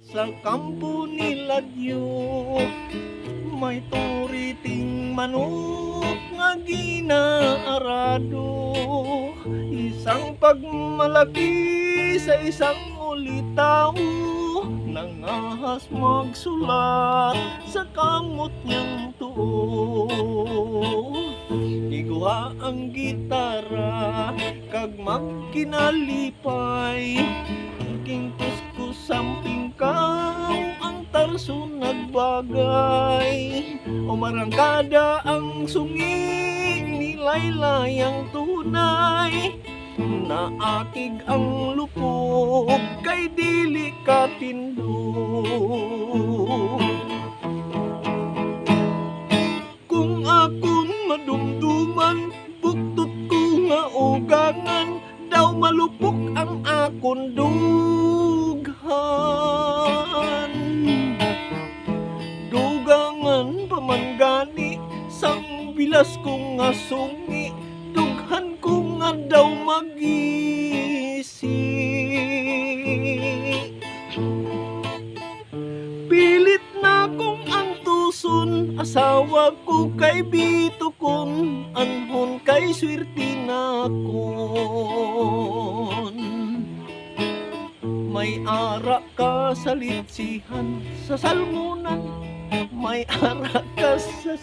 sa kampo nila Diyo. May turiting manok nga ginaarado, isang pagmalaki sa isang ulitaw, nangahas magsulat sa kamot niyang tuo. Iguha ang gitara kag magkinalipay, king kuskus samping kaw ang tarso nagbagay. Umarangkada ang sungi, nilaylay ang tunay, naakig ang lupog kay dili ka tindog. Kung akon madumduman, buktot ko nga ugangan, daw malupok ang akon dughan. Dugangan pamanggani, sang bilas ko nga sungi, dughan ko nga daw magisi. Pilit na kong ang tuson, asawa ko kay bito kon, anhon kay swerte na kon. May ara ka sa litsihan, sa salmunan, may ara ka sa